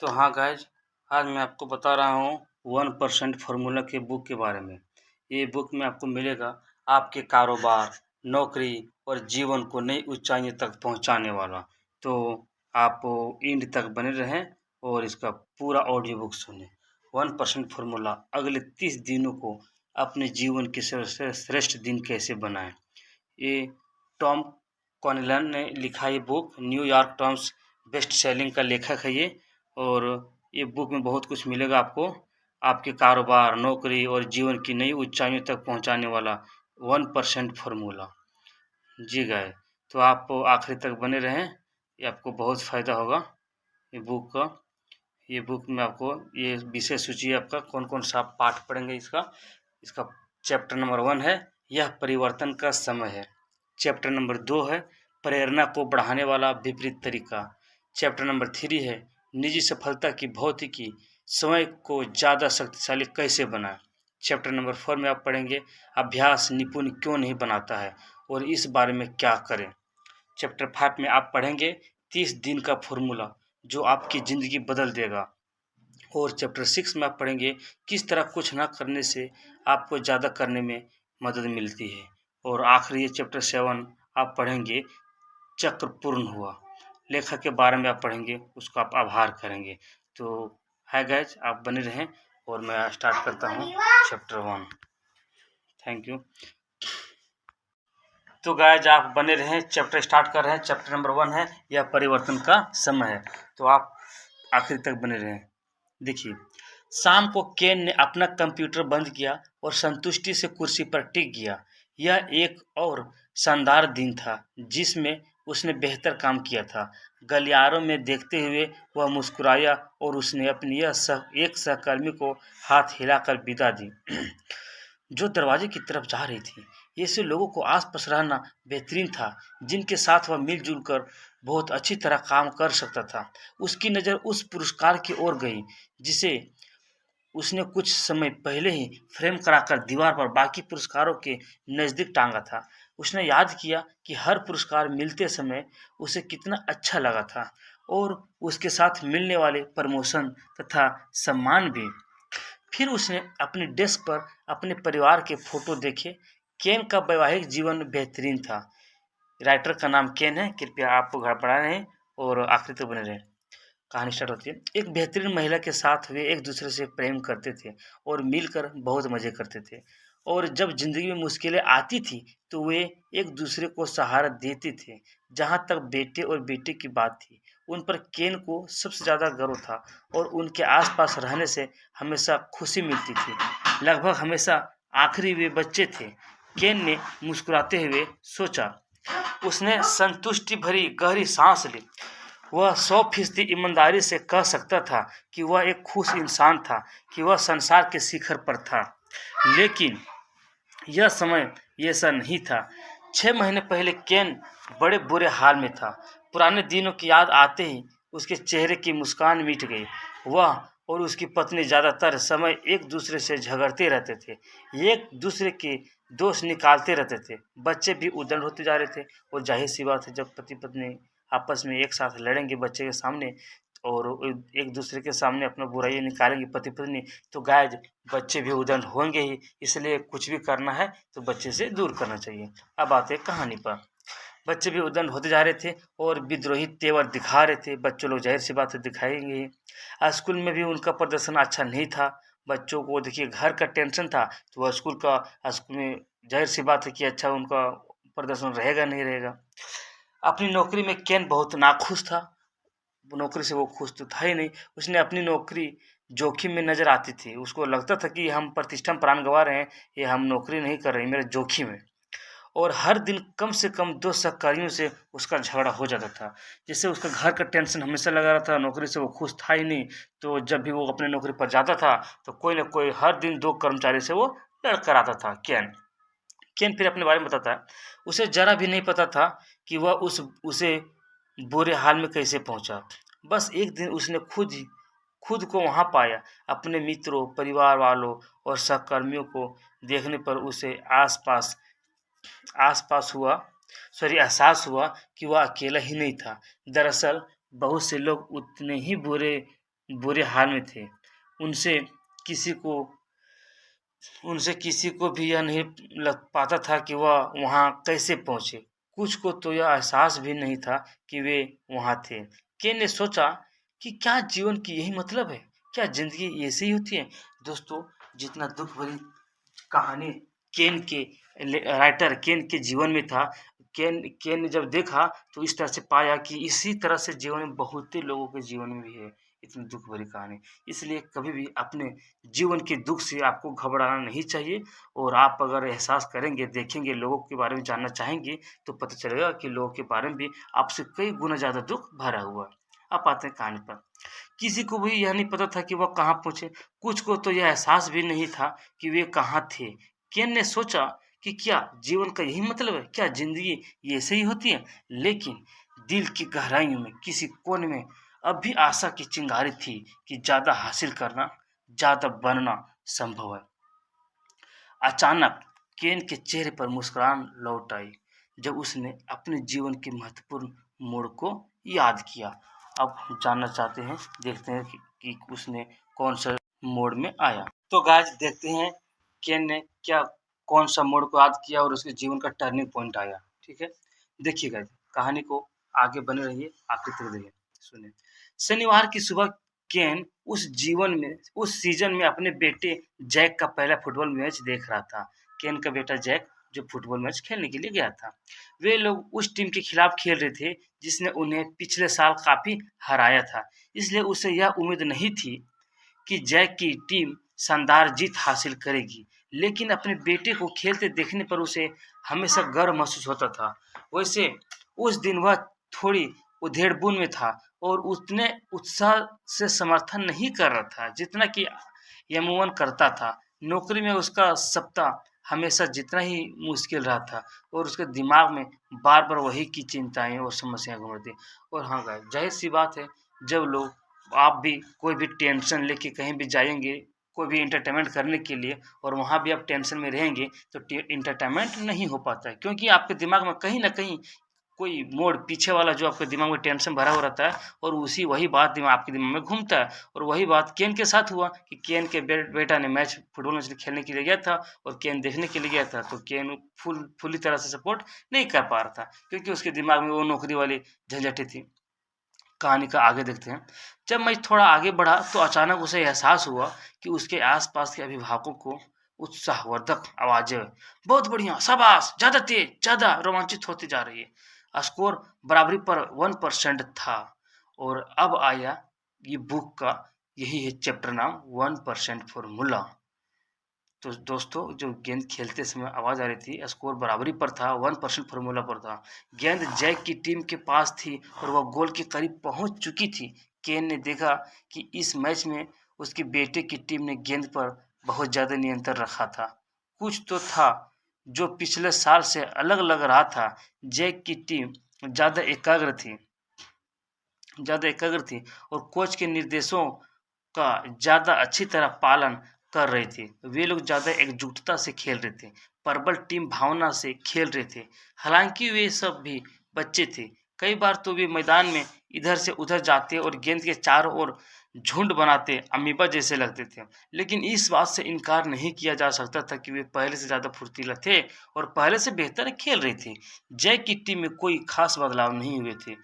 तो हाँ गाइज, आज मैं आपको बता रहा हूँ 1% फार्मूला के बुक के बारे में। ये बुक में आपको मिलेगा आपके कारोबार, नौकरी और जीवन को नई ऊंचाइयों तक पहुंचाने वाला। तो आप एंड तक बने रहें और इसका पूरा ऑडियो बुक सुनें। 1% फार्मूला अगले 30 दिनों को अपने जीवन के सबसे श्रेष्ठ दिन कैसे बनाएं। ये टॉम कॉनेलन ने लिखा ये book, New York times best selling का लेखक है ये। और ये बुक में बहुत कुछ मिलेगा आपको, आपके कारोबार, नौकरी और जीवन की नई ऊंचाइयों तक पहुंचाने वाला 1% फार्मूला। जी गए, तो आप आखिरी तक बने रहें, ये आपको बहुत फ़ायदा होगा ये बुक का। ये बुक में आपको ये विषय सूची है आपका, कौन कौन सा आप पाठ पढ़ेंगे इसका। इसका चैप्टर नंबर 1 है, यह परिवर्तन का समय है। चैप्टर नंबर 2 है, प्रेरणा को बढ़ाने वाला विपरीत तरीका। चैप्टर नंबर 3 है, निजी सफलता की भौतिकी, समय को ज़्यादा शक्तिशाली कैसे बनाएं। चैप्टर नंबर 4 में आप पढ़ेंगे अभ्यास निपुण क्यों नहीं बनाता है और इस बारे में क्या करें। चैप्टर 5 में आप पढ़ेंगे 30 दिन का फॉर्मूला जो आपकी ज़िंदगी बदल देगा। और चैप्टर 6 में आप पढ़ेंगे किस तरह कुछ ना करने से आपको ज़्यादा करने में मदद मिलती है। और आखिरी ये चैप्टर 7 आप पढ़ेंगे चक्र पूर्ण हुआ। लेखक के बारे में आप पढ़ेंगे, उसका आप आभार करेंगे। तो है गाइज, आप बने रहें और मैं स्टार्ट करता हूँ चैप्टर 1। Thank you. तो गाइज आप बने रहें, चैप्टर स्टार्ट कर रहे हैं। चैप्टर नंबर 1 है, यह परिवर्तन का समय है। तो आप आखिर तक बने रहें। देखिए, शाम को केन ने अपना कंप्यूटर बंद किया और संतुष्टि से कुर्सी पर टिक गया। यह एक और शानदार दिन था जिसमें उसने बेहतर काम किया था। गलियारों में देखते हुए वह मुस्कुराया और उसने अपनी एक सहकर्मी को हाथ हिलाकर विदा दी जो दरवाजे की तरफ जा रही थी। ऐसे लोगों को आसपास रहना बेहतरीन था जिनके साथ वह मिलजुल कर बहुत अच्छी तरह काम कर सकता था। उसकी नज़र उस पुरस्कार की ओर गई जिसे उसने कुछ समय पहले ही फ्रेम कराकर दीवार पर बाकी पुरस्कारों के नज़दीक टांगा था। उसने याद किया कि हर पुरस्कार मिलते समय उसे कितना अच्छा लगा था और उसके साथ मिलने वाले प्रमोशन तथा सम्मान भी। फिर उसने अपने डेस्क पर अपने परिवार के फोटो देखे। केन का वैवाहिक जीवन बेहतरीन था। राइटर का नाम केन है, कृपया आप घबरा रहें और आखिरी तक बने रहें। कहानी स्टार्ट होती है। एक बेहतरीन महिला के साथ वे एक दूसरे से प्रेम करते थे और मिलकर बहुत मजे करते थे। और जब जिंदगी में मुश्किलें आती थी तो वे एक दूसरे को सहारा देते थे। जहाँ तक बेटे और बेटी की बात थी, उन पर केन को सबसे ज़्यादा गर्व था और उनके आसपास रहने से हमेशा खुशी मिलती थी। लगभग हमेशा आखिरी वे बच्चे थे। केन ने मुस्कुराते हुए सोचा। उसने संतुष्टि भरी गहरी सांस ली। वह 100% ईमानदारी से कह सकता था कि वह एक खुश इंसान था, कि वह संसार के शिखर पर था। लेकिन यह समय ऐसा नहीं था। 6 महीने पहले केन बड़े बुरे हाल में था। पुराने दिनों की याद आते ही उसके चेहरे की मुस्कान मिट गई। वह और उसकी पत्नी ज़्यादातर समय एक दूसरे से झगड़ते रहते थे, एक दूसरे के दोष निकालते रहते थे। बच्चे भी उद्दंड होते जा रहे थे और जाहिर सी बात है, जब पति पत्नी आपस में एक साथ लड़ेंगे बच्चे के सामने और एक दूसरे के सामने अपना बुराई निकालेंगे पति पत्नी, तो गायज बच्चे भी उद्दंड होंगे ही। इसलिए कुछ भी करना है तो बच्चे से दूर करना चाहिए। अब आते हैं कहानी पर। बच्चे भी उद्दंड होते जा रहे थे और विद्रोही तेवर दिखा रहे थे। बच्चों लोग जाहिर सी बात है दिखाएंगे ही। स्कूल में भी उनका प्रदर्शन अच्छा नहीं था। बच्चों को देखिए घर का टेंशन था, तो वह स्कूल में जाहिर सी बात है कि अच्छा उनका प्रदर्शन रहेगा नहीं रहेगा। अपनी नौकरी में केन बहुत नाखुश था। नौकरी से वो खुश तो था ही नहीं। उसने अपनी नौकरी जोखिम में नजर आती थी। उसको लगता था कि हम प्रतिष्ठा में प्राण गंवा रहे हैं, ये हम नौकरी नहीं कर रहे, मेरा जोखिम है। और हर दिन कम से कम 2 सहकारियों से उसका झगड़ा हो जाता था, जिससे उसका घर का टेंशन हमेशा लगा रहता था। नौकरी से वो खुश था ही नहीं, तो जब भी वो अपने नौकरी पर जाता था तो कोई ना कोई हर दिन 2 कर्मचारी से वो लड़ कर आता था। केन केन फिर अपने बारे में बताता है, उसे जरा भी नहीं पता था कि वह उसे बुरे हाल में कैसे पहुंचा। बस एक दिन उसने खुद को वहां पाया। अपने मित्रों, परिवार वालों और सहकर्मियों को देखने पर उसे आसपास हुआ सॉरी एहसास हुआ कि वह अकेला ही नहीं था। दरअसल बहुत से लोग उतने ही बुरे बुरे हाल में थे। उनसे किसी को उनसे किसी को भी यह नहीं लग पाता था कि वह वहाँ कैसे पहुँचे। कुछ को तो यह एहसास भी नहीं था कि वे वहाँ थे। केन ने सोचा कि क्या जीवन की यही मतलब है? क्या ज़िंदगी ऐसे ही होती है? दोस्तों, जितना दुःख भरी कहानी केन के राइटर केन के जीवन में था, केन केन ने जब देखा तो इस तरह से पाया कि इसी तरह से जीवन में बहुत ही लोगों के जीवन में भी है इतनी दुःख भरी कहानी। इसलिए कभी भी अपने जीवन के दुःख से आपको घबराना नहीं चाहिए और आप अगर एहसास करेंगे, देखेंगे, लोगों के बारे में जानना चाहेंगे, तो पता चलेगा कि लोगों के बारे में भी आपसे कई गुना ज़्यादा दुःख भरा हुआ है। अब आते हैं कहानी पर। किसी को भी यह नहीं पता था कि वह कहाँ पहुँचे। कुछ को तो यह एहसास भी नहीं था कि वे कहाँ थे। केन ने सोचा कि क्या जीवन का यही मतलब है? क्या ज़िंदगी ये ऐसे ही होती है? लेकिन दिल की गहराइयों में, किसी कोने में अब भी आशा की चिंगारी थी कि ज़्यादा हासिल करना, ज़्यादा बनना संभव है। अचानक केन के चेहरे पर मुस्कुराहट लौट आई जब उसने अपने जीवन के महत्वपूर्ण मोड़ को याद किया। अब हम जानना चाहते हैं, देखते हैं कि उसने कौन सा मोड़ में आया। तो गाइस देखते हैं केन ने क्या कौन सा मोड़ को याद किया और उसके जीवन का टर्निंग पॉइंट आया। ठीक है, देखिए गाइस कहानी को आगे बने रहिए, आखिर तक देखिए, सुनिए। शनिवार की सुबह केन उस सीजन में अपने बेटे जैक का पहला फुटबॉल मैच देख रहा था। केन का बेटा जैक जो फुटबॉल मैच खेलने के लिए गया था। वे लोग उस टीम के खिलाफ खेल रहे थे जिसने उन्हें पिछले साल काफी हराया था। इसलिए उसे यह उम्मीद नहीं थी कि जैक की टीम शानदार जीत हासिल करेगी, लेकिन अपने बेटे को खेलते देखने पर उसे हमेशा गर्व महसूस होता था। वैसे उस दिन वह थोड़ी उधेड़-बुन में था और उतने उत्साह से समर्थन नहीं कर रहा था जितना कि यमुवन करता था। नौकरी में उसका सप्ताह हमेशा जितना ही मुश्किल रहा था और उसके दिमाग में बार-बार वही की चिंताएँ और समस्याएँ घूम रही थी। और हाँ गाइस, ज़ाहिर-सी बात है, जब लोग आप भी कोई भी टेंशन लेके कहीं भी जाएँगे, कोई भी एंटरटेनमेंट करने के लिए और वहाँ भी आप टेंशन में रहेंगे, तो टे एंटरटेनमेंट नहीं हो पाता है, क्योंकि आपके दिमाग में कहीं न कहीं कोई मोड़ पीछे वाला जो आपके दिमाग में टेंशन भरा हुआ रहता है और वही बात आपके दिमाग में घूमता है। और वही बात केन के साथ हुआ कि केन के बेटा ने फुटबॉल मैच खेलने के लिए गया था और केन देखने के लिए गया था, तो केन पूरी तरह से सपोर्ट नहीं कर पा रहा था क्योंकि उसके दिमाग में वो नौकरी वाली झंझटें थी। कहानी का आगे देखते हैं। जब मैं थोड़ा आगे बढ़ा तो अचानक उसे एहसास हुआ कि उसके आसपास के अभिभावकों को उत्साहवर्धक आवाजें, बहुत बढ़िया, शाबाश, ज्यादा तेज, ज्यादा रोमांचित होती जा रही है। स्कोर बराबरी पर 1% था और अब आया ये बुक का यही है चैप्टर नाम 1% फॉर्मूला। तो दोस्तों, जो गेंद खेलते समय आवाज आ रही थी, स्कोर बराबरी पर था, 1% फॉर्मूला पर था। गेंद जैक की टीम के पास थी और वह गोल के करीब पहुंच चुकी थी। केन ने देखा कि इस मैच में उसके बेटे की टीम ने गेंद पर बहुत ज्यादा नियंत्रण रखा था। कुछ तो था जो पिछले साल से अलग लग रहा था। जैक की टीम ज्यादा एकाग्र थी और कोच के निर्देशों का ज़्यादा अच्छी तरह पालन कर रहे थे। वे लोग ज़्यादा एकजुटता से खेल रहे थे, प्रबल टीम भावना से खेल रहे थे। हालांकि वे सब भी बच्चे थे। कई बार तो वे मैदान में इधर से उधर जाते और गेंद के चारों ओर झुंड बनाते अमीबा जैसे लगते थे। लेकिन इस बात से इनकार नहीं किया जा सकता था कि वे पहले से ज़्यादा फुर्तीला थे और पहले से बेहतर खेल रहे थे। जय की टीम में कोई खास बदलाव नहीं हुए थे।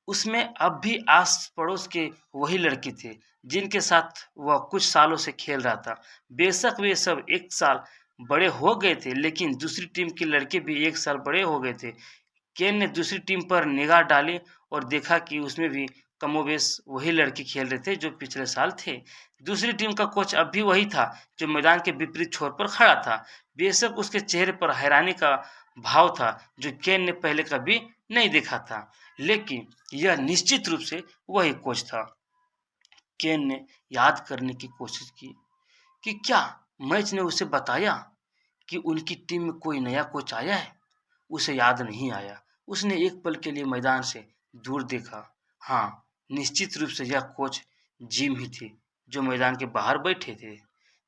उसमें अब भी आस-पड़ोस के वही लड़के थे, जिनके साथ वह कुछ सालों से खेल रहा था। बेशक वे सब 1 साल बड़े हो गए थे, लेकिन दूसरी टीम के लड़के भी 1 साल बड़े हो गए थे। केन ने दूसरी टीम पर निगाह डाली और देखा कि उसमें भी कमोबेश वही लड़के खेल रहे थे जो पिछले साल थे। दूसरी टीम का कोच अब भी वही था, जो मैदान के विपरीत छोर पर खड़ा था। बेशक उसके चेहरे पर हैरानी का भाव था, जो केन ने पहले कभी नहीं देखा था। लेकिन यह निश्चित रूप से वही कोच था। केन ने याद करने की कोशिश की कि क्या मैच ने उसे बताया कि उनकी टीम में कोई नया कोच आया है। उसे याद नहीं आया। उसने एक पल के लिए मैदान से दूर देखा। हाँ, निश्चित रूप से यह कोच जिम ही थे, जो मैदान के बाहर बैठे थे,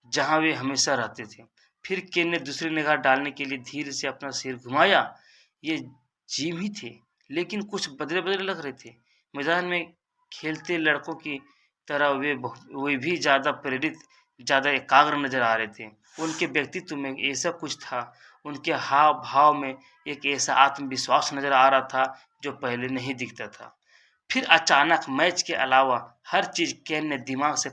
जहां वे हमेशा रहते थे। फिर केन ने दूसरी निगाह डालने के लिए धीरे से अपना सिर घुमाया। ये जिम ही थे, लेकिन कुछ बदले बदले लग रहे थे। मैदान में खेलते लड़कों की तरह वे भी ज़्यादा प्रेरित, ज़्यादा एकाग्र नजर आ रहे थे। उनके व्यक्तित्व में ऐसा कुछ था, उनके हाव भाव में एक ऐसा आत्मविश्वास नजर आ रहा था जो पहले नहीं दिखता था। फिर अचानक मैच के अलावा हर चीज केन ने दिमाग से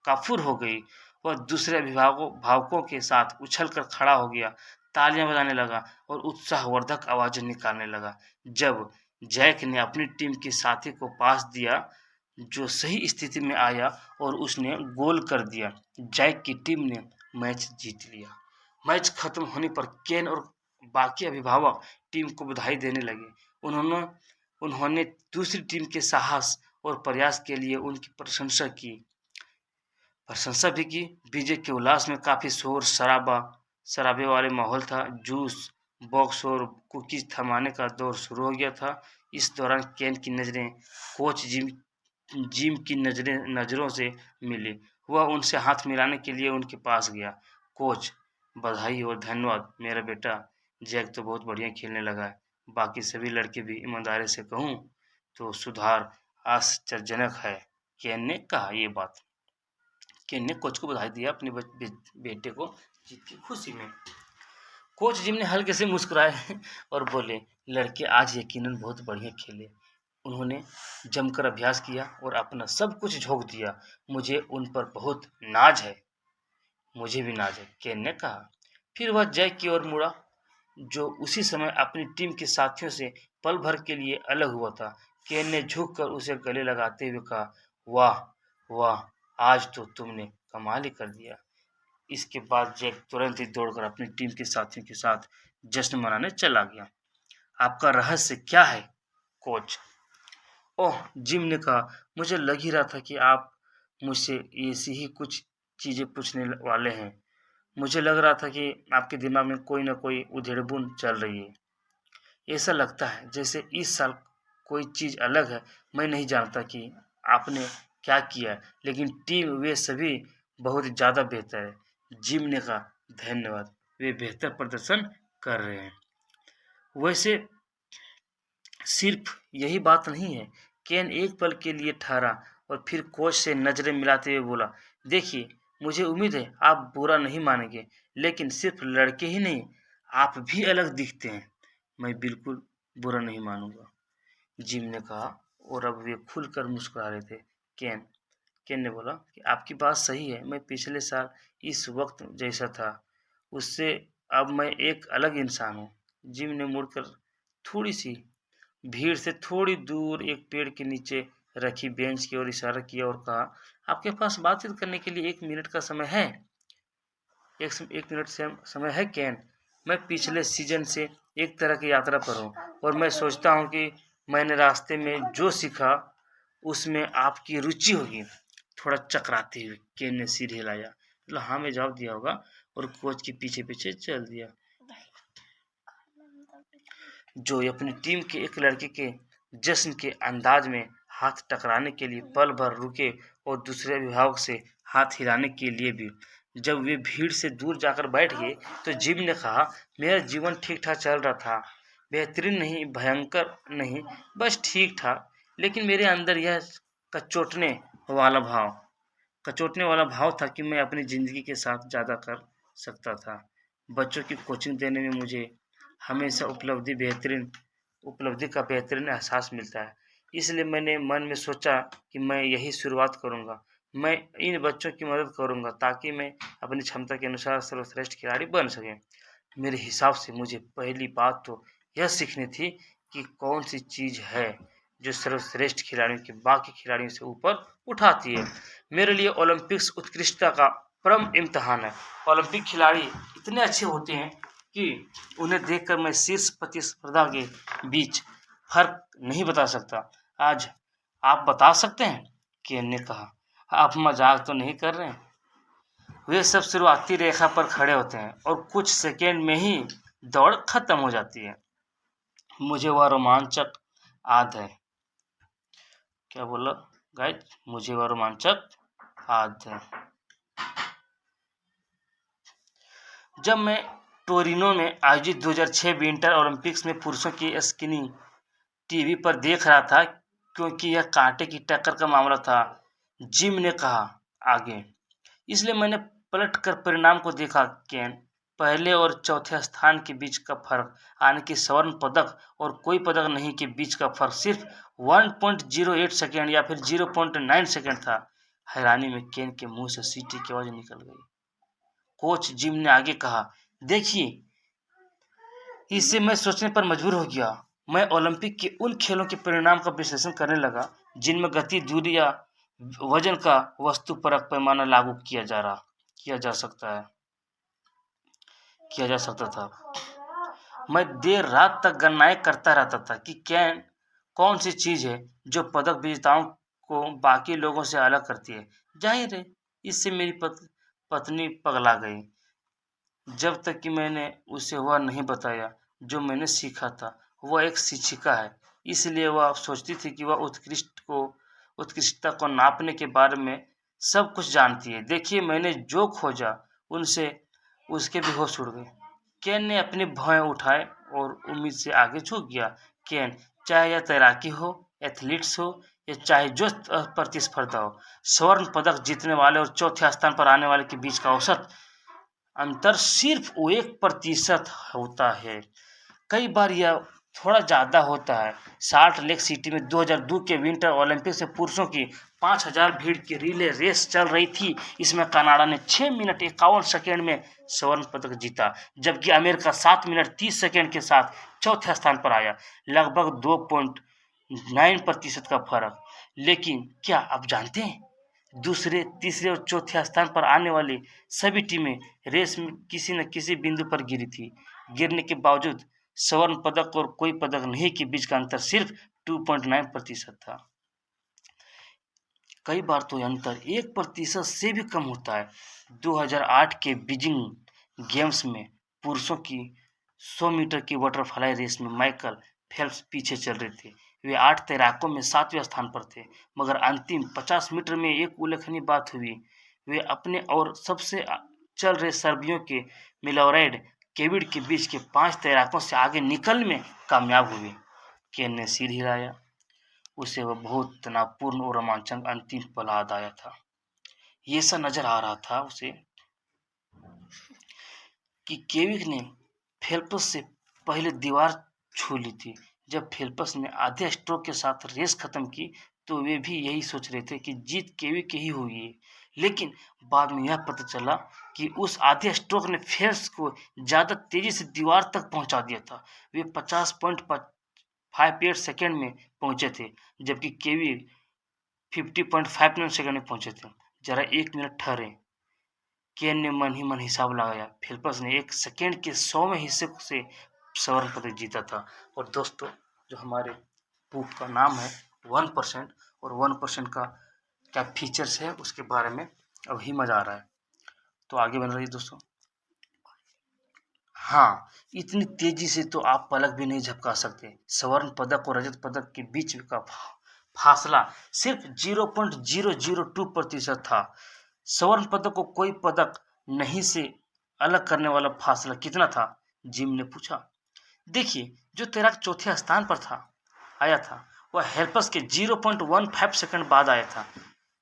काफुर हो गई। वह दूसरे भावकों के साथ उछलकर खड़ा हो गया, तालियां बजाने लगा और उत्साहवर्धक आवाजें निकालने लगा। जब जैक ने अपनी टीम के साथी को पास दिया जो सही स्थिति में आया और उसने गोल कर दिया, जैक की टीम ने मैच जीत लिया। मैच खत्म होने पर केन और बाकी अभिभावक टीम को बधाई देने लगे। उन्होंने उन्होंने दूसरी टीम के साहस और प्रयास के लिए उनकी प्रशंसा भी की। विजय के उल्लास में काफी शोर शराबे वाले माहौल था। जूस बॉक्स और कुकीज थमाने का दौर शुरू हो गया था। इस दौरान केन की नजरें कोच जिम की नजरों से मिली। वह उनसे हाथ मिलाने के लिए उनके पास गया। कोच, बधाई और धन्यवाद मेरा बेटा, जैक तो बहुत बढ़िया खेलने लगा है। बाकी सभी लड़के भी, ईमानदारी से कहूँ तो सुधार आश्चर्यजनक है। केन ने कहा ये बात। केन ने कोच को बधाई दिया अपने बेटे को जीत की खुशी में। कोच जिम ने हल्के से मुस्कुराए और बोले, लड़के आज यकीनन बहुत बढ़िया खेले। उन्होंने जमकर अभ्यास किया और अपना सब कुछ झोंक दिया। मुझे उन पर बहुत नाज है। मुझे भी नाज है, केन ने कहा। फिर वह जैक की ओर मुड़ा जो उसी समय अपनी टीम के साथियों से पल भर के लिए अलग हुआ था। केन ने झुककर उसे गले लगाते हुए कहा, वाह वाह, आज तो तुमने कमाल ही कर दिया। इसके बाद जैक तुरंत ही दौड़कर अपनी टीम के साथियों के साथ जश्न मनाने चला गया। आपका रहस्य क्या है कोच? ओह, जिम ने कहा, मुझे लग ही रहा था कि आप मुझसे ऐसी ही कुछ चीजें पूछने वाले हैं। मुझे लग रहा था कि आपके दिमाग में कोई ना कोई उधेड़बुन चल रही है। ऐसा लगता है जैसे इस साल कोई चीज अलग है। मैं नहीं जानता कि आपने क्या किया है, लेकिन टीम वे सभी बहुत ज्यादा बेहतर है। जिम ने कहा, धन्यवाद, वे बेहतर प्रदर्शन कर रहे हैं। वैसे सिर्फ यही बात नहीं है। केन एक पल के लिए ठहरा और फिर कोच से नजरें मिलाते हुए बोला, देखिए, मुझे उम्मीद है आप बुरा नहीं मानेंगे, लेकिन सिर्फ लड़के ही नहीं, आप भी अलग दिखते हैं। मैं बिल्कुल बुरा नहीं मानूंगा, जिम ने कहा और अब वे खुलकर मुस्कुरा रहे थे। केन ने बोला कि आपकी बात सही है। मैं पिछले साल इस वक्त जैसा था, उससे अब मैं एक अलग इंसान हूँ। जिम ने मुड़कर थोड़ी सी भीड़ से थोड़ी दूर एक पेड़ के नीचे रखी बेंच की ओर इशारा किया और कहा, आपके पास बातचीत करने के लिए 1 मिनट का समय है? एक मिनट से समय है केन? मैं पिछले सीजन से एक तरह की यात्रा पर हूँ और मैं सोचता हूँ कि मैंने रास्ते में जो सीखा उसमें आपकी रुचि होगी। थोड़ा चकराते हुए केन ने सिर हिलाया, मतलब हाँ में जवाब दिया होगा और कोच के पीछे पीछे चल दिया। जो अपनी टीम के एक लड़के के जश्न के अंदाज में हाथ टकराने के लिए पल भर रुके और दूसरे अभिभावक से हाथ हिलाने के लिए भी। जब वे भीड़ से दूर जाकर बैठ गए तो जिम ने कहा, मेरा जीवन ठीक ठाक चल रहा था। बेहतरीन नहीं, भयंकर नहीं, बस ठीक ठाक। लेकिन मेरे अंदर यह कचोटने वाला भाव था कि मैं अपनी जिंदगी के साथ ज्यादा कर सकता था। बच्चों की कोचिंग देने में मुझे हमेशा उपलब्धि का बेहतरीन एहसास मिलता है। इसलिए मैंने मन में सोचा कि मैं यही शुरुआत करूंगा। मैं इन बच्चों की मदद करूंगा ताकि मैं अपनी क्षमता के अनुसार सर्वश्रेष्ठ खिलाड़ी बन सके। मेरे हिसाब से मुझे पहली बात तो यह सीखनी थी कि कौन सी चीज है जो सर्वश्रेष्ठ खिलाड़ियों के बाकी खिलाड़ियों से ऊपर उठाती है। मेरे लिए ओलंपिक्स उत्कृष्टता का परम इम्तिहान है। ओलंपिक खिलाड़ी इतने अच्छे होते हैं कि उन्हें देखकर मैं शीर्ष प्रतिस्पर्धा के बीच फर्क नहीं बता सकता। आज आप बता सकते हैं? केन ने कहा, आप मजाक तो नहीं कर रहे हैं? वे सब शुरुआती रेखा पर खड़े होते हैं और कुछ सेकेंड में ही दौड़ खत्म हो जाती है। मुझे वह रोमांचक याद है। क्या बोला गाइस? मुझे वह रोमांचक याद है जब मैं टोरिनो में आयोजित 2006 विंटर ओलंपिक्स में पुरुषों की स्कीइंग टीवी पर देख रहा था। क्योंकि यह कांटे की टक्कर का मामला था, जिम ने कहा आगे, इसलिए मैंने पलट कर परिणाम को देखा केन। पहले और चौथे स्थान के बीच का फर्क, यानी कि स्वर्ण पदक और कोई पदक नहीं के बीच का फर्क सिर्फ 1.08 सेकेंड या फिर 0.9 सेकेंड था। हैरानी में केन के मुंह से सीटी की आवाज निकल गई। कोच जिम ने आगे कहा, देखिए, इससे मैं सोचने पर मजबूर हो गया। मैं ओलंपिक के उन खेलों के परिणाम का विश्लेषण करने लगा जिनमें गति, दूरी या वजन का वस्तुपरक पैमाना लागू किया जा सकता था। मैं देर रात तक गणनाएं करता रहता था कि कौन सी चीज है जो पदक विजेताओं को बाकी लोगों से अलग करती है। जाहिर है, इससे मेरी पत्नी पगला गई, जब तक कि मैंने उसे वह नहीं बताया जो मैंने सीखा था। वह एक शिक्षिका है, इसलिए वह सोचती थी कि वह उत्कृष्टता को नापने के बारे में सब कुछ जानती है। देखिए, मैंने जो खोजा उनसे उसके भी होश उड़ गए। केन ने अपने भौहें उठाए और उम्मीद से आगे झुक गया। केन, चाहे यह तैराकी हो, एथलीट्स हो या चाहे जो प्रतिस्पर्धा हो, स्वर्ण पदक जीतने वाले और चौथे स्थान पर आने वाले के बीच का औसत अंतर सिर्फ 1% होता है। कई बार यह थोड़ा ज़्यादा होता है। साल्ट लेक सिटी में 2002 के विंटर ओलंपिक से पुरुषों की 5000 भीड़ की रिले रेस चल रही थी। इसमें कनाडा ने 6 मिनट 51 सेकेंड में स्वर्ण पदक जीता, जबकि अमेरिका 7 मिनट 30 सेकेंड के साथ चौथे स्थान पर आया। लगभग 2.9% का फर्क। लेकिन क्या आप जानते हैं, दूसरे, तीसरे और चौथे स्थान पर आने वाली सभी टीमें रेस में किसी न किसी बिंदु पर गिरी थी। गिरने के बावजूद स्वर्ण पदक और कोई पदक नहीं के बीच का अंतर सिर्फ 2.9% था। कई बार तो अंतर 1% से भी कम होता है। 2008 के बीजिंग गेम्स में पुरुषों की 100 मीटर की बटरफ्लाई रेस में माइकल फेल्प्स पीछे चल रहे थे। वे 8 तैराकों में 7वें स्थान पर थे, मगर अंतिम 50 मीटर में एक उल्लेखनीय बात हुई। वे अपने और सबसे चल रहे सर्बियों के मिलोराइड केविड के बीच के 5 तैराकों से आगे निकलने में कामयाब हुए। केन ने सिर हिलाया। उसे वह बहुत तनावपूर्ण और रोमांचक अंतिम पल याद आया था। ये सा नजर आ रहा था उसे कि केविक ने फेल्प्स से पहले दीवार छू ली थी। जब फेल्प्स ने आधे स्ट्रोक के साथ रेस खत्म की तो वे भी यही सोच रहे थे कि जीत केविक की ही हुई है। लेकिन बाद में यह पता चला कि उस आधे स्ट्रोक ने फेल्प्स को ज्यादा तेजी से दीवार तक पहुंचा दिया था। वे 50.58 सेकेंड में पहुंचे थे, जबकि केविक 50.59 सेकेंड में पहुंचे थे। जरा 1 मिनट ठहरे, केन ने मन ही मन हिसाब लगाया। फेल्प्स ने 1 सेकेंड के 100वें हिस्से से स्वर्ण पदक जीता था। और दोस्तों, जो हमारे बुक का नाम है 1% और 1% का क्या फीचर्स है उसके बारे में अभी मजा आ रहा है, तो आगे बन रही है दोस्तों। हाँ, इतनी तेजी से तो आप पलक भी नहीं झपका सकते। स्वर्ण पदक और रजत पदक के बीच का फासला सिर्फ 0.002% था। स्वर्ण पदक को कोई पदक नहीं से अलग करने वाला फासला कितना था? जिम ने पूछा। देखिए, जो तैराक चौथे स्थान पर आया था, वह हेल्प्स के 0.15 सेकंड बाद आया था,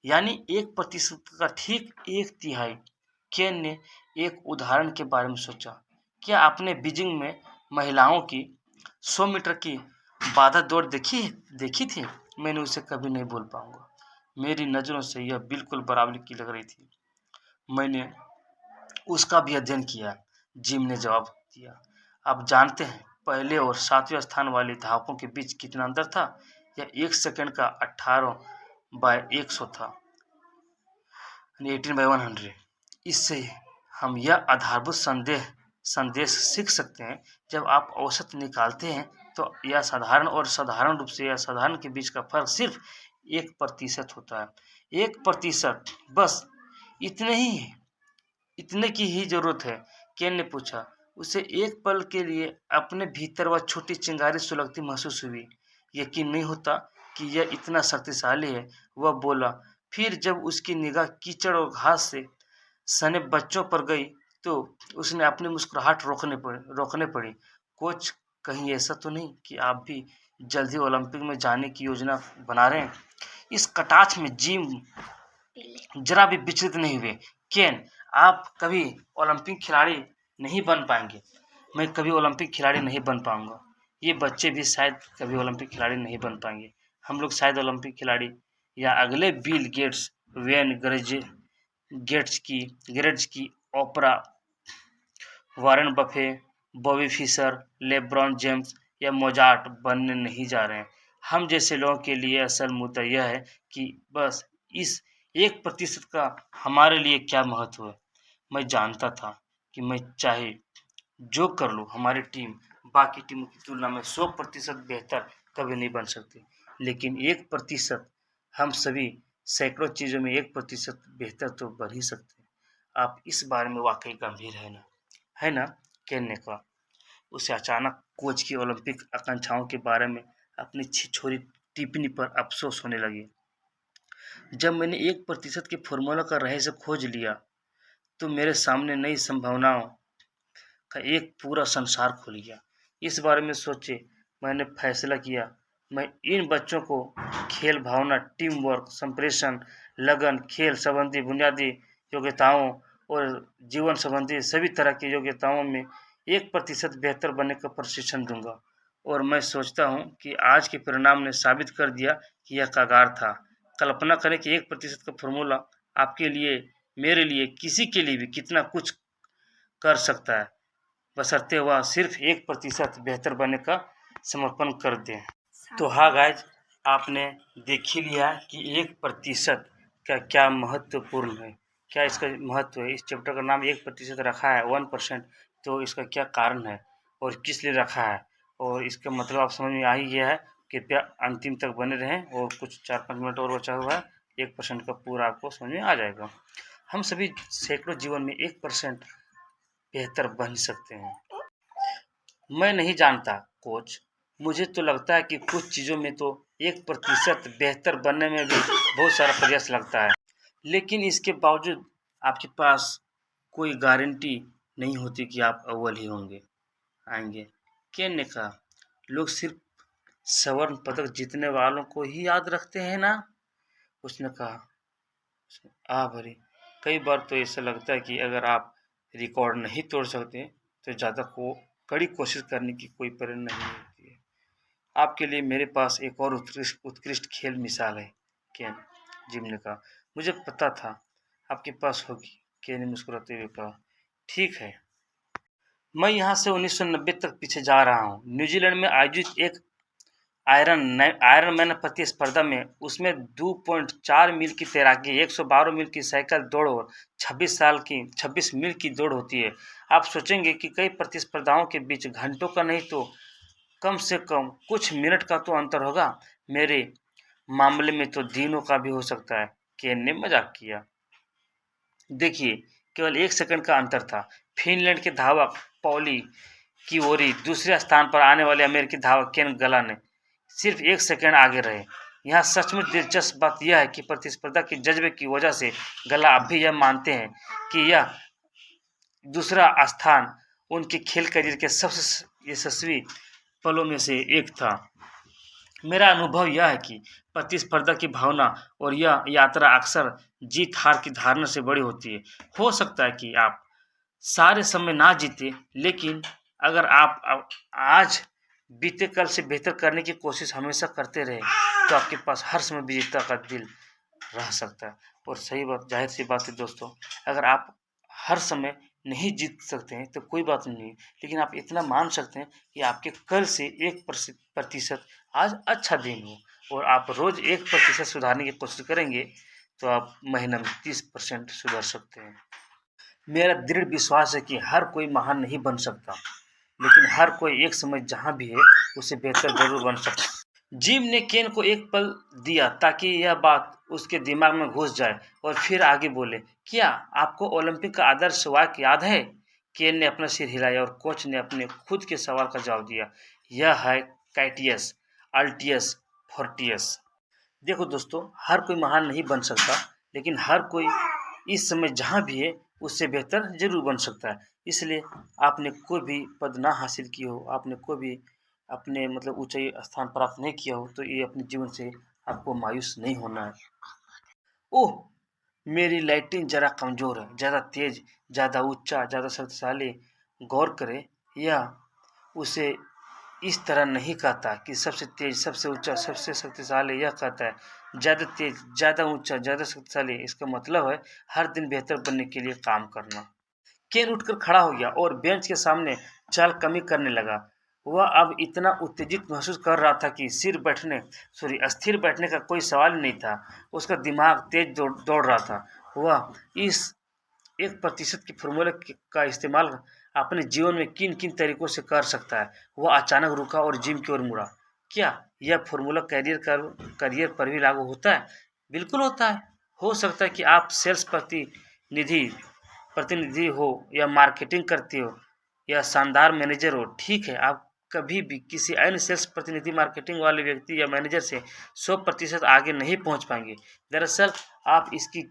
यानी 1% का ठीक 1/3। केन ने एक उदाहरण के बारे में सोचा। क्या आपने बीजिंग में महिलाओं की 100 मीटर की बाधा दौड़ देखी थी? मैंने उसे कभी नहीं भूल पाऊंगा। मेरी नज़रों से यह बिल्कुल बराबरी की लग रही थी। मैंने उसका भी अध्ययन किया, जिम ने जवाब दिया। आप जानते हैं पहले और 7वें स्थान वाले धावकों के बीच कितना अंतर था? यह 1 सेकंड का 18/100 था, 18/100। इससे हम यह आधारभूत संदेश सीख सकते हैं। जब आप औसत निकालते हैं तो यह साधारण रूप से यह साधारण के बीच का फर्क सिर्फ 1% होता है। 1%, बस इतने की ही जरूरत है। केन ने पूछा। उसे एक पल के लिए अपने भीतर वह छोटी चिंगारी सुलगती महसूस हुई। यकीन नहीं होता कि यह इतना शक्तिशाली है, वह बोला। फिर जब उसकी निगाह कीचड़ और घास से सने बच्चों पर गई तो उसने अपनी मुस्कुराहट रोकने पड़ी। कोच, कहीं ऐसा तो नहीं कि आप भी जल्दी ओलंपिक में जाने की योजना बना रहे हैं? इस कटाक्ष में जिम जरा भी विचलित नहीं हुए। केन, आप कभी ओलंपिक खिलाड़ी नहीं बन पाएंगे। मैं कभी ओलंपिक खिलाड़ी नहीं बन पाऊंगा। ये बच्चे भी शायद कभी ओलंपिक खिलाड़ी नहीं बन पाएंगे। हम लोग शायद ओलंपिक खिलाड़ी या अगले बिल गेट्स, वेन गेट्स की, Oprah, Warren Buffett, Bobby Fischer, LeBron James या मोजार्ट बनने नहीं जा रहे हैं। हम जैसे लोगों के लिए असल मुद्दा यह है कि बस इस 1% का हमारे लिए क्या महत्व है। मैं जानता था कि मैं चाहे जो कर लूँ, हमारी टीम बाकी टीमों की तुलना में 100% बेहतर कभी नहीं बन सकती। लेकिन 1% हम सभी सैकड़ों चीज़ों में 1% बेहतर तो बन ही सकते हैं। आप इस बारे में वाकई गंभीर है ना? केन ने कहा। उसे अचानक कोच की ओलंपिक आकांक्षाओं के बारे में अपनी छिछोरी टिप्पणी पर अफसोस होने लगी। जब मैंने 1% के फॉर्मूला का रहस्य खोज लिया तो मेरे सामने नई संभावनाओं का एक पूरा संसार खुल गया। इस बारे में सोचे मैंने फैसला किया, मैं इन बच्चों को खेल भावना, टीम वर्क, संप्रेषण, लगन, खेल संबंधी बुनियादी योग्यताओं और जीवन संबंधी सभी तरह की योग्यताओं में 1% बेहतर बनने का प्रशिक्षण दूंगा। और मैं सोचता हूँ कि आज के परिणाम ने साबित कर दिया कि यह कगार था। कल्पना करें कि 1% का फॉर्मूला आपके लिए, मेरे लिए, किसी के लिए भी कितना कुछ कर सकता है, बशर्ते वह सिर्फ 1% बेहतर बनने का समर्पण कर दें। तो हाँ गाइज, आपने देख ही लिया कि 1% का क्या महत्वपूर्ण है, क्या इसका महत्व है। इस चैप्टर का नाम 1% रखा है, 1%। तो इसका क्या कारण है और किस लिए रखा है, और इसका मतलब आप समझ में आ ही गया है। कृपया अंतिम तक बने रहें, और कुछ 4-5 मिनट और बचा हुआ है, 1% का पूरा आपको समझ में आ जाएगा। हम सभी सैकड़ों जीवन में 1% बेहतर बन सकते हैं। मैं नहीं जानता कोच, मुझे तो लगता है कि कुछ चीज़ों में तो 1% बेहतर बनने में भी बहुत सारा प्रयास लगता है, लेकिन इसके बावजूद आपके पास कोई गारंटी नहीं होती कि आप अव्वल ही आएंगे। केन ने कहा, लोग सिर्फ स्वर्ण पदक जीतने वालों को ही याद रखते हैं ना? उसने कहा। भरी, कई बार तो ऐसा लगता है कि अगर आप रिकॉर्ड नहीं तोड़ सकते तो ज़्यादा कड़ी कोशिश करने की कोई प्रेरणा नहीं होती है। आपके लिए मेरे पास एक और उत्कृष्ट खेल मिसाल है, केन, जिम ने कहा। मुझे पता था आपके पास होगी, केन ने मुस्कुराते हुए कहा। ठीक है, मैं यहाँ से 1990 तक पीछे जा रहा हूँ। न्यूजीलैंड में आयोजित एक आयरन मैन प्रतिस्पर्धा में उसमें 2.4 मील की तैराकी, 112 मील की साइकिल दौड़ और 26 मील की दौड़ होती है। आप सोचेंगे कि कई प्रतिस्पर्धाओं के बीच घंटों का नहीं तो कम से कम कुछ मिनट का तो अंतर होगा। मेरे मामले में तो दिनों का भी हो सकता है, केन ने मजाक किया। देखिए, केवल 1 सेकंड का अंतर था। फिनलैंड के धावक पॉली किओरी दूसरे स्थान पर आने वाले अमेरिकी धावक केन गलान सिर्फ 1 सेकंड आगे रहे। यहाँ सचमुच दिलचस्प बात यह है कि प्रतिस्पर्धा के जज्बे की वजह से गला अब भी यह मानते हैं कि यह दूसरा स्थान उनके खेल करियर के सबसे यशस्वी पलों में से एक था। मेरा अनुभव यह है कि प्रतिस्पर्धा की भावना और यह यात्रा अक्सर जीत हार की धारणा से बड़ी होती है। हो सकता है कि आप सारे समय ना जीते, लेकिन अगर आप आज बीते कल से बेहतर करने की कोशिश हमेशा करते रहे तो आपके पास हर समय विजेता का दिल रह सकता है। और सही बात, जाहिर सी बात है दोस्तों, अगर आप हर समय नहीं जीत सकते हैं तो कोई बात नहीं है, लेकिन आप इतना मान सकते हैं कि आपके कल से 1% आज अच्छा दिन हो, और आप रोज 1% सुधारने की कोशिश करेंगे तो आप महीना में 30% सुधर सकते हैं। मेरा दृढ़ विश्वास है कि हर कोई महान नहीं बन सकता, लेकिन हर कोई एक समय जहाँ भी है उसे बेहतर जरूर बन सकता है। जिम ने केन को एक पल दिया ताकि यह बात उसके दिमाग में घुस जाए, और फिर आगे बोले, क्या आपको ओलंपिक का आदर्श वाक्य याद है? केन ने अपना सिर हिलाया और कोच ने अपने खुद के सवाल का जवाब दिया। यह है कैटियस अल्टियस फोर्टियस। देखो दोस्तों, हर कोई महान नहीं बन सकता, लेकिन हर कोई इस समय जहाँ भी है उससे बेहतर जरूर बन सकता है। इसलिए आपने कोई भी पद ना हासिल की हो, आपने कोई भी अपने मतलब ऊंचाई स्थान प्राप्त नहीं किया हो, तो ये अपने जीवन से आपको मायूस नहीं होना है। ओह, मेरी लाइटिंग जरा कमजोर है, ज़्यादा तेज, ज़्यादा ऊंचा, ज़्यादा शक्तिशाली। गौर करें, यह उसे इस तरह नहीं कहता कि सबसे तेज, सबसे ऊंचा, सबसे शक्तिशाली। यह कहता है ज़्यादा तेज, ज़्यादा ऊंचा, ज़्यादा शक्तिशाली। इसका मतलब है हर दिन बेहतर बनने के लिए काम करना। केन उठकर खड़ा हो गया और बेंच के सामने चाल कमी करने लगा। वह अब इतना उत्तेजित महसूस कर रहा था कि स्थिर बैठने का कोई सवाल ही नहीं था। उसका दिमाग तेज दौड़ रहा था। वह इस 1% की फॉर्मूले का इस्तेमाल अपने जीवन में किन किन तरीकों से कर सकता है। वह अचानक रुका और जिम की ओर मुड़ा। क्या यह फॉर्मूला करियर पर भी लागू होता है? बिल्कुल होता है। हो सकता है कि आप सेल्स प्रतिनिधि हो या मार्केटिंग करते हो या शानदार मैनेजर हो। ठीक है, आप कभी भी किसी अन्य सेल्स प्रतिनिधि, मार्केटिंग वाले व्यक्ति या मैनेजर से 100% आगे नहीं पहुंच पाएंगे। दरअसल आप इसकी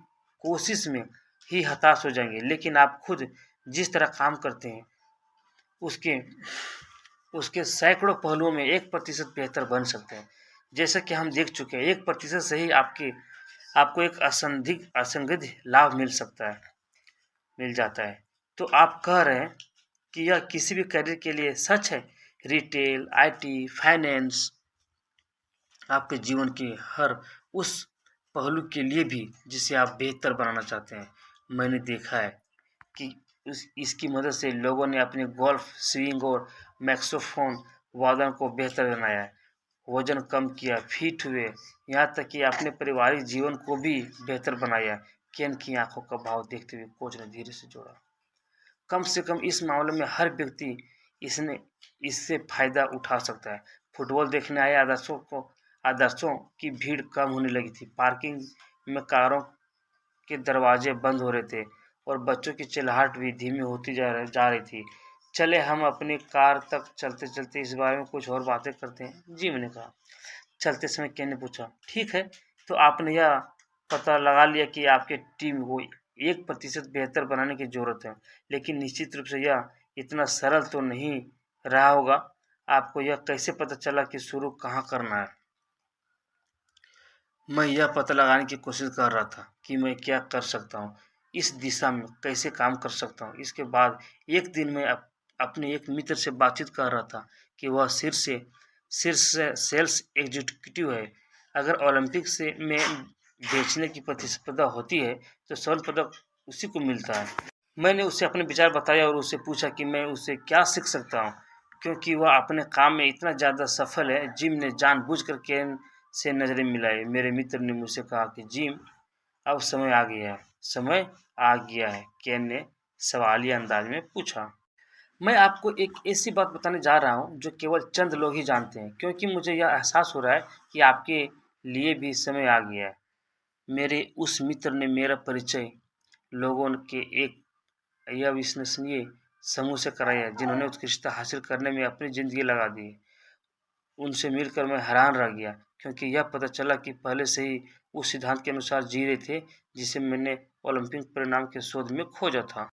कोशिश में ही हताश हो जाएंगे, लेकिन आप खुद जिस तरह काम करते हैं उसके उसके सैकड़ों पहलुओं में 1% बेहतर बन सकते हैं। जैसा कि हम देख चुके हैं, 1% से ही आपको एक असंदिग्ध लाभ मिल जाता है। तो आप कह रहे हैं कि यह किसी भी करियर के लिए सच है? रिटेल, आईटी, फाइनेंस, आपके जीवन के हर उस पहलू के लिए भी जिसे आप बेहतर बनाना चाहते हैं। मैंने देखा है कि इसकी मदद से लोगों ने अपने गोल्फ स्विंग और मैक्सोफोन वादन को बेहतर बनाया है, वजन कम किया, फिट हुए, यहाँ तक कि अपने पारिवारिक जीवन को भी बेहतर बनाया। केन की आंखों का भाव देखते हुए कोच ने धीरे से जोड़ा, कम से कम इस मामले में हर व्यक्ति इससे फायदा उठा सकता है। फुटबॉल देखने आए आदर्शों की भीड़ कम होने लगी थी। पार्किंग में कारों के दरवाजे बंद हो रहे थे और बच्चों की चिल्लाहट भी धीमी होती जा रही थी। चले हम अपनी कार तक चलते चलते इस बारे में कुछ और बातें करते हैं, जी मैंने कहा। चलते समय केन ने पूछा, ठीक है, तो आपने यह पता लगा लिया कि आपके टीम को 1% बेहतर बनाने की जरूरत है, लेकिन निश्चित रूप से यह इतना सरल तो नहीं रहा होगा। आपको यह कैसे पता चला कि शुरू कहाँ करना है? मैं यह पता लगाने की कोशिश कर रहा था कि मैं क्या कर सकता हूँ, इस दिशा में कैसे काम कर सकता हूँ। इसके बाद एक दिन मैं अपने एक मित्र से बातचीत कर रहा था कि वह शीर्ष सेल्स एग्जीक्यूटिव है। अगर ओलंपिक में बेचने की प्रतिस्पर्धा होती है तो स्वर्ण पदक उसी को मिलता है। मैंने उसे अपने विचार बताया और उससे पूछा कि मैं उससे क्या सीख सकता हूँ, क्योंकि वह अपने काम में इतना ज़्यादा सफल है। जिम ने जानबूझकर केन से नजरें मिलाई। मेरे मित्र ने मुझसे कहा कि जिम, अब समय आ गया है, केन ने सवालिया अंदाज में पूछा। मैं आपको एक ऐसी बात बताने जा रहा हूँ जो केवल चंद लोग ही जानते हैं, क्योंकि मुझे यह एहसास हो रहा है कि आपके लिए भी समय आ गया है। मेरे उस मित्र ने मेरा परिचय लोगों के एक यह विश्वसनीय समूह से कराया जिन्होंने उत्कृष्टता हासिल करने में अपनी जिंदगी लगा दी। उनसे मिलकर मैं हैरान रह गया, क्योंकि यह पता चला कि पहले से ही उस सिद्धांत के अनुसार जी रहे थे जिसे मैंने ओलंपिक परिणाम के शोध में खोजा था।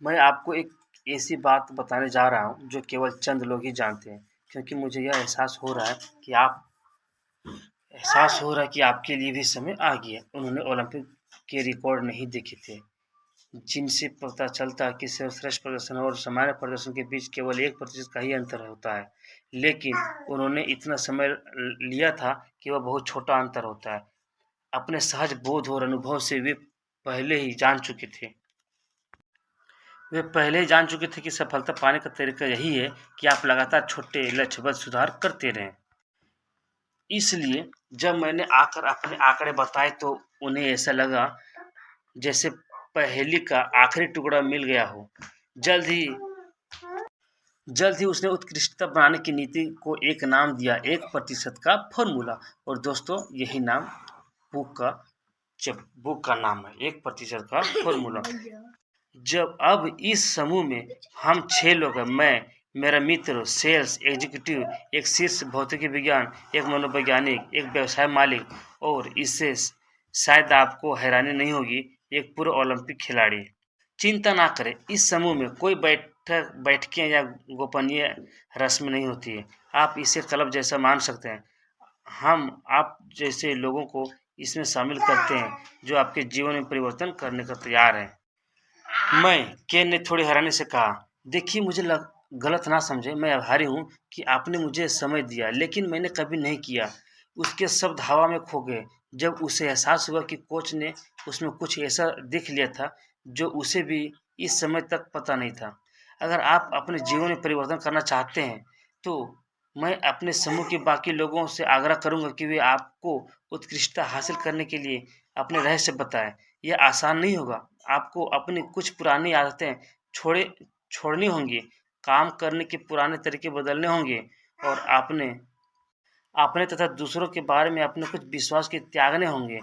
मैं आपको एक ऐसी बात बताने जा रहा हूँ जो केवल चंद लोग ही जानते हैं, क्योंकि मुझे यह एहसास हो रहा है कि आपके लिए भी समय आ गया। उन्होंने ओलंपिक के रिकॉर्ड नहीं देखे थे, जिनसे पता चलता है कि सर्वश्रेष्ठ प्रदर्शन और सामान्य प्रदर्शन के बीच केवल 1% का ही अंतर होता है। लेकिन उन्होंने इतना समय लिया था कि वह बहुत छोटा अंतर होता है। अपने सहज बोध और अनुभव से वे पहले ही जान चुके थे कि सफलता पाने का तरीका यही है कि आप लगातार छोटे लक्ष्यबद्ध सुधार करते रहें। इसलिए जब मैंने आकर अपने आंकड़े बताए तो उन्हें ऐसा लगा जैसे पहेली का आखिरी टुकड़ा मिल गया हो। जल्द ही उसने उत्कृष्टता बनाने की नीति को एक नाम दिया, 1% का फॉर्मूला। और दोस्तों, यही नाम बुक का नाम है, 1% का फॉर्मूला। जब अब इस समूह में हम 6 लोग हैं, मैं, मेरा मित्र सेल्स एग्जीक्यूटिव, एक शीर्ष भौतिकी विज्ञान, एक मनोवैज्ञानिक, एक व्यवसाय मालिक, और इससे शायद आपको हैरानी नहीं होगी, एक पूर्व ओलंपिक खिलाड़ी। चिंता ना करें, इस समूह में कोई बैठकें या गोपनीय रस्म नहीं होती है। आप इसे क्लब जैसा मान सकते हैं। हम आप जैसे लोगों को इसमें शामिल करते हैं जो आपके जीवन में परिवर्तन करने का तैयार है। केन ने थोड़ी हैरानी से कहा, देखिए मुझे गलत ना समझे, मैं आभारी हूँ कि आपने मुझे समय दिया, लेकिन मैंने कभी नहीं किया। उसके शब्द हवा में खो गए जब उसे एहसास हुआ कि कोच ने उसमें कुछ ऐसा देख लिया था जो उसे भी इस समय तक पता नहीं था। अगर आप अपने जीवन में परिवर्तन करना चाहते हैं तो मैं अपने समूह के बाकी लोगों से आग्रह करूंगा कि वे आपको उत्कृष्टता हासिल करने के लिए अपने रहस्य बताएं। यह आसान नहीं होगा। आपको अपनी कुछ पुरानी आदतें छोड़े छोड़नी होंगी, काम करने के पुराने तरीके बदलने होंगे और आपने अपने तथा दूसरों के बारे में अपने कुछ विश्वास के त्यागने होंगे।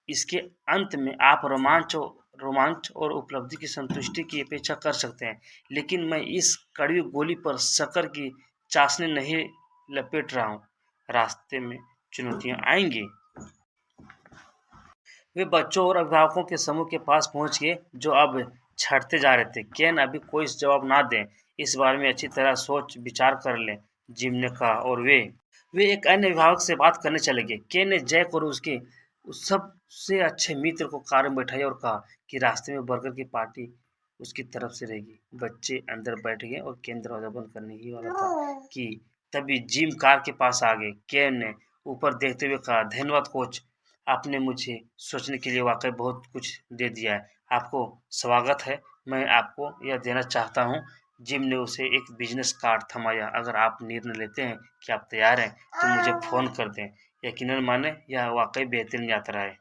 इसके अंत में आप रोमांच और उपलब्धि की संतुष्टि की अपेक्षा कर सकते हैं, लेकिन मैं इस कड़वी गोली पर शक्कर की चाशनी नहीं लपेट रहा हूँ। रास्ते में चुनौतियाँ आएंगी। वे बच्चों और अभिभावकों के समूह के पास पहुंच गए जो अब छटते जा रहे थे। केन अभी कोई जवाब ना दें, इस बारे में अच्छी तरह सोच विचार कर लें, जिम ने कहा। और वे एक अन्य अभिभावक से बात करने चले गए। केन ने जैक और उसके उस सबसे अच्छे मित्र को कार में बैठाया और कहा कि रास्ते में बर्गर की पार्टी उसकी तरफ से रहेगी। बच्चे अंदर बैठ गए और केन दरवाजा बंद करने ही वाला था कि तभी जिम कार के पास आ गए। केन ने ऊपर देखते हुए कहा, धन्यवाद कोच, आपने मुझे सोचने के लिए वाकई बहुत कुछ दे दिया है। आपको स्वागत है। मैं आपको यह देना चाहता हूँ। जिम ने उसे एक बिजनेस कार्ड थमाया। अगर आप निर्णय लेते हैं कि आप तैयार हैं तो मुझे फ़ोन कर दें। यकीनन माने यह वाकई बेहतरीन यात्रा है।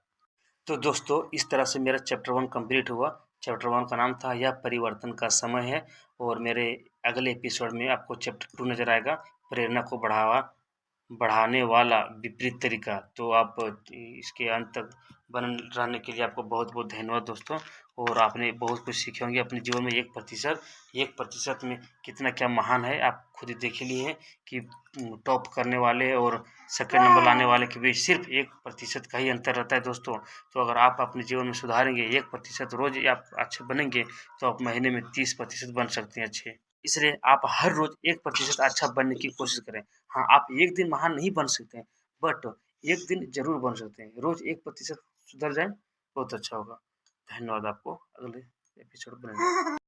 तो दोस्तों इस तरह से मेरा चैप्टर 1 कंप्लीट हुआ। चैप्टर 1 का नाम था यह परिवर्तन का समय है। और मेरे अगले एपिसोड में आपको चैप्टर 2 नज़र आएगा, प्रेरणा को बढ़ाने वाला विपरीत तरीका। तो आप इसके अंत तक बने रहने के लिए आपको बहुत बहुत धन्यवाद दोस्तों। और आपने बहुत कुछ सीखे होंगे अपने जीवन में। 1% में कितना क्या महान है, आप खुद ही देख लिए हैं कि टॉप करने वाले और सेकंड नंबर लाने वाले के बीच सिर्फ 1% का ही अंतर रहता है दोस्तों। तो अगर आप अपने जीवन में सुधारेंगे 1% रोज आप अच्छे बनेंगे तो आप महीने में 30% बन सकते हैं अच्छे। इसलिए आप हर रोज 1% अच्छा बनने की कोशिश करें। हाँ, आप एक दिन महान नहीं बन सकते हैं, बट एक दिन जरूर बन सकते हैं। रोज 1% सुधर जाए, बहुत अच्छा होगा। धन्यवाद आपको। अगले एपिसोड बनाएंगे।